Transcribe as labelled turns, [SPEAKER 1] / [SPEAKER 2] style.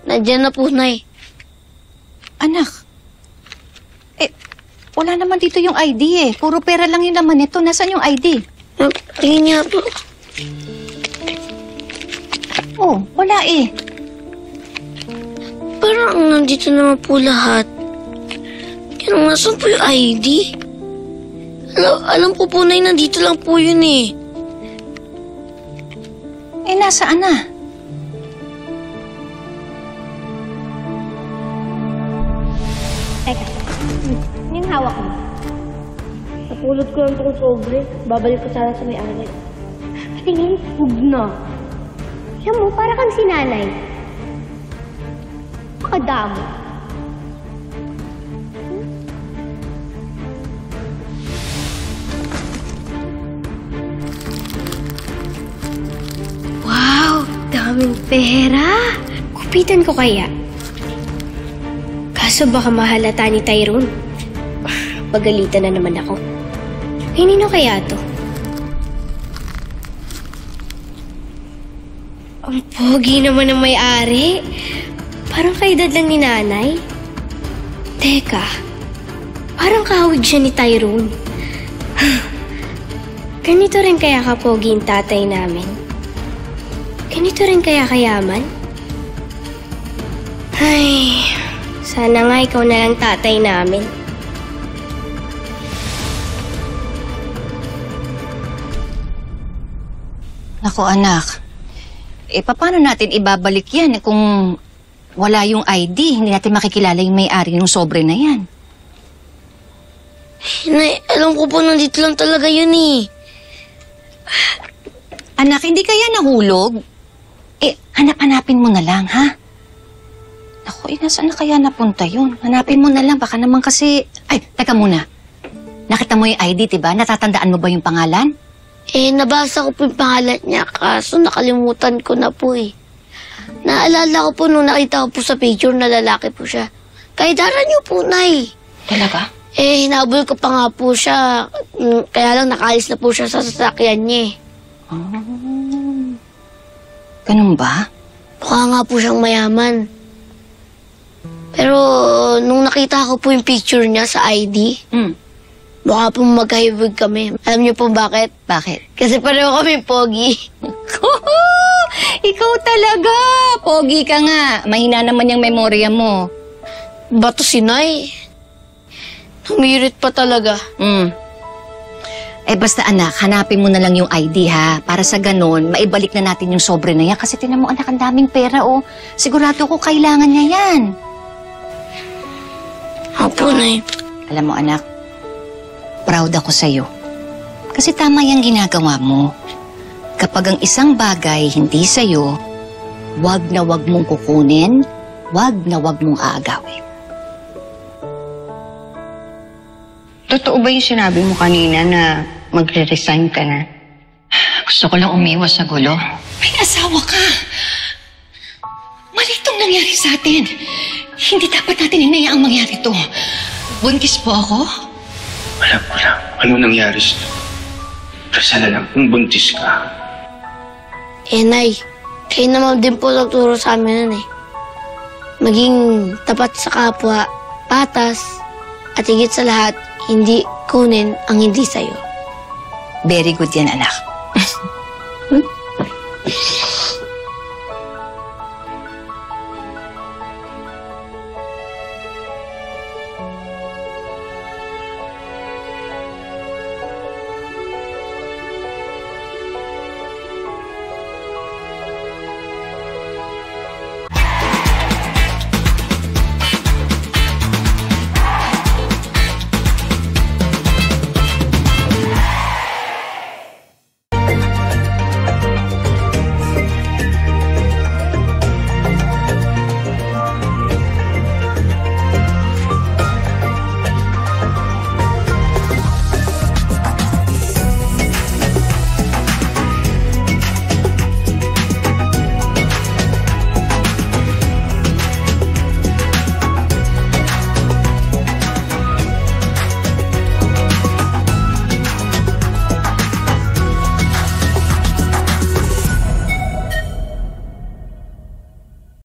[SPEAKER 1] Nandiyan na po, Nay.
[SPEAKER 2] Anak, wala naman dito yung ID eh. Puro pera lang yung laman nito. Nasaan yung ID?
[SPEAKER 1] Tingin niya po.
[SPEAKER 2] Oh, wala eh.
[SPEAKER 1] Parang nandito naman po lahat. Kaya nasaan po yung ID? Alam ko po, Nay, nandito lang po yun eh.
[SPEAKER 2] Nasaan na?
[SPEAKER 3] Teka, yung hawak mo.
[SPEAKER 1] Napulot ko lang itong sobre. Babalik ko sana sa may-ari.
[SPEAKER 3] Patingin, huwag na. Alam mo, para kang sinanay. Makadamo.
[SPEAKER 4] Wow! Daming pera! Kupitan ko kaya. Kaso baka mahalata ni Tyrone. Pagalitan na naman ako. Nino kaya to? Ang pogi naman ng may-ari. Parang kaedad lang ni nanay. Teka, parang kahawig siya ni Tyrone. Ganito rin kaya kapogi yung tatay namin? Ganito rin kaya kayaman? Ay, sana nga ikaw na lang tatay namin.
[SPEAKER 2] Naku anak, paano natin ibabalik yan kung wala yung ID? Hindi natin makikilala yung may-ari ng sobre na yan.
[SPEAKER 1] Nay, alam ko po nandito lang talaga yun eh.
[SPEAKER 2] Anak, hindi kaya nahulog? Hanap-hanapin mo na lang, ha? Naku, nasaan na kaya napunta yun? Hanapin mo na lang, baka naman kasi... Ay, teka muna. Nakita mo yung ID, diba? Natatandaan mo ba yung pangalan?
[SPEAKER 1] Nabasa ko po yung pangalan niya, kaso nakalimutan ko na po eh. Naalala ko po nung nakita ko po sa picture na lalaki po siya. Kaedara niyo po, Nay.
[SPEAKER 2] Talaga?
[SPEAKER 1] Hinabol ko pa nga po siya. Kaya lang nakaalis na po siya sa sasakyan niya eh.
[SPEAKER 2] Ganun ba?
[SPEAKER 1] Mukha nga po siyang mayaman. Pero nung nakita ko po yung picture niya sa ID, mukha po magkahibig kami. Alam niyo po bakit?
[SPEAKER 2] Bakit?
[SPEAKER 1] Kasi pareho kami pogi.
[SPEAKER 2] Ikaw talaga! Pogi ka nga. Mahina naman yung memorya mo.
[SPEAKER 1] Bato si Nay. Humirit pa talaga.
[SPEAKER 2] Basta anak, hanapin mo na lang yung ID ha. Para sa ganun, maibalik na natin yung sobre na yan. Kasi tinan mo anak, ang daming pera oh. Sigurado ko kailangan niya yan.
[SPEAKER 1] Opo, Nay.
[SPEAKER 2] Alam mo anak, proud ako sa'yo. Kasi tama yung ginagawa mo. Kapag ang isang bagay hindi sa'yo, wag na wag mong kukunin, wag na wag mong aagawin.
[SPEAKER 5] Totoo ba yung sinabi mo kanina na magre-resign ka na?
[SPEAKER 2] Gusto ko lang umiwas sa gulo. May asawa ka. Mali itong nangyari sa atin. Hindi dapat natin hinayaang mangyari to. Buntis po ako?
[SPEAKER 6] Alam ko lang. Ano nangyari sa'yo? Rasa na lang kung buntis ka.
[SPEAKER 1] Nay, kayo naman din po nagturo sa amin nun eh. Maging tapat sa kapwa, patas, at higit sa lahat, hindi kunin ang hindi sa'yo.
[SPEAKER 2] Very good yan, anak.